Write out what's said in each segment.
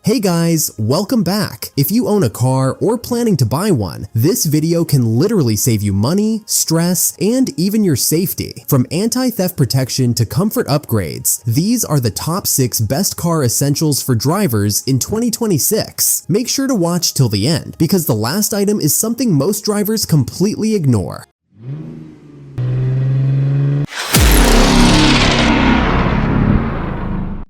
Hey guys, welcome back. If you own a car or planning to buy one, this video can literally save you money, stress, and even your safety. From anti-theft protection to comfort upgrades, these are the top 6 best car essentials for drivers in 2026. Make sure to watch till the end because the last item is something most drivers completely ignore.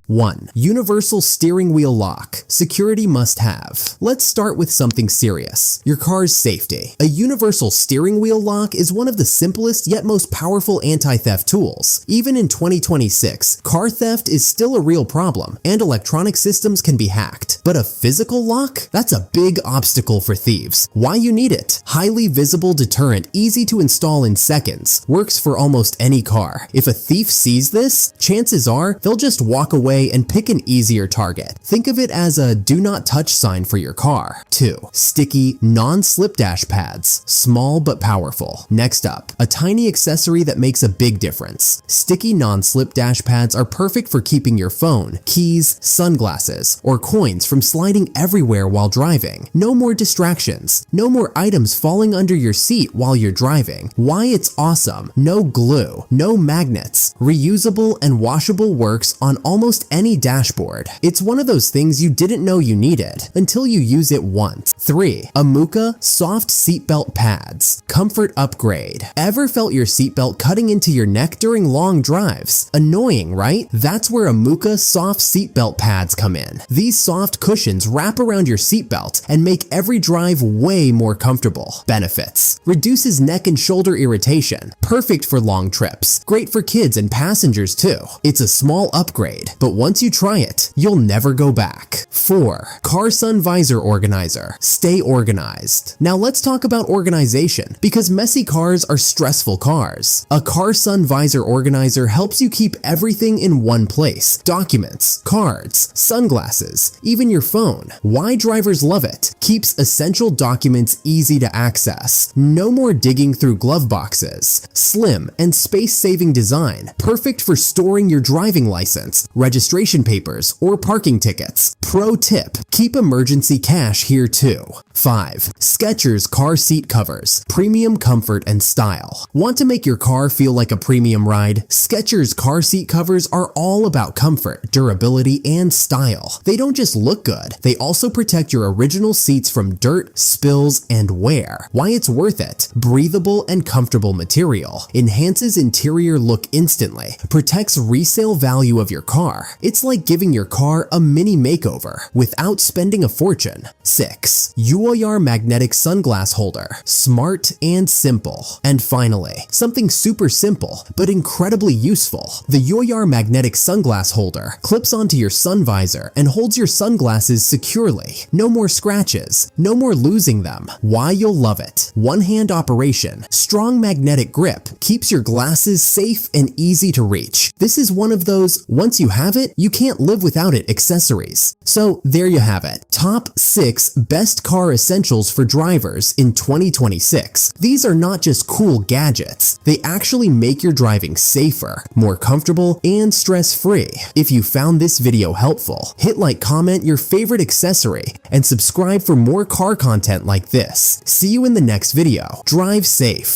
1. Universal steering wheel lock. Security must-have. Let's start with something serious. Your car's safety. A universal steering wheel lock is one of the simplest yet most powerful anti-theft tools. Even in 2026, car theft is still a real problem, and electronic systems can be hacked. But a physical lock? That's a big obstacle for thieves. Why you need it? Highly visible deterrent, easy to install in seconds. Works for almost any car. If a thief sees this, chances are they'll just walk away and pick an easier target. Think of it as a do not touch sign for your car. 2. Sticky, non-slip dash pads. Small but powerful. Next up, a tiny accessory that makes a big difference. Sticky non-slip dash pads are perfect for keeping your phone, keys, sunglasses, or coins from sliding everywhere while driving. No more distractions. No more items falling under your seat while you're driving. Why it's awesome. No glue, no magnets. Reusable and washable, works on almost any dashboard. It's one of those things you didn't know you needed until you use it once. 3. Amooca soft seatbelt pads. Comfort upgrade. Ever felt your seatbelt cutting into your neck during long drives? Annoying, right? That's where Amooca soft seatbelt pads come in. These soft cushions wrap around your seatbelt and make every drive way more comfortable. Benefits. Reduces neck and shoulder irritation. Perfect for long trips. Great for kids and passengers too. It's a small upgrade, but once you try it, you'll never go back. 4. Carson Visor Organizer. Stay organized. Now let's talk about organization, because messy cars are stressful cars. A Carson Visor Organizer helps you keep everything in one place. Documents, cards, sunglasses, even your phone. Why drivers love it? Keeps essential documents easy to access. No more digging through glove boxes. Slim and space-saving design. Perfect for storing your driving license, registration papers, or parking tickets. Pro tip, keep emergency cash here too. 5. Skechers car seat covers. Premium comfort and style. Want to make your car feel like a premium ride? Skechers car seat covers are all about comfort, durability, and style. They don't just look good, they also protect your original seats from dirt, spills, and wear. Why it's worth it? Breathable and comfortable material. Enhances interior look instantly. Protects resale value of your car. It's like giving your car a mini makeover without spending a fortune. 6. YoYar magnetic sunglass holder. Smart and simple. And finally, something super simple but incredibly useful. The YoYar magnetic sunglass holder clips onto your sun visor and holds your sunglasses securely. No more scratches, no more losing them. Why you'll love it. One-hand operation. Strong magnetic grip keeps your glasses safe and easy to reach. This is one of those, once you have it, you can't live without it accessories. So there you have it. Top 6 best car essentials for drivers in 2026. These are not just cool gadgets. They actually make your driving safer, more comfortable, and stress-free. If you found this video helpful, hit like, comment your favorite accessory, and subscribe for more car content like this. See you in the next video. Drive safe.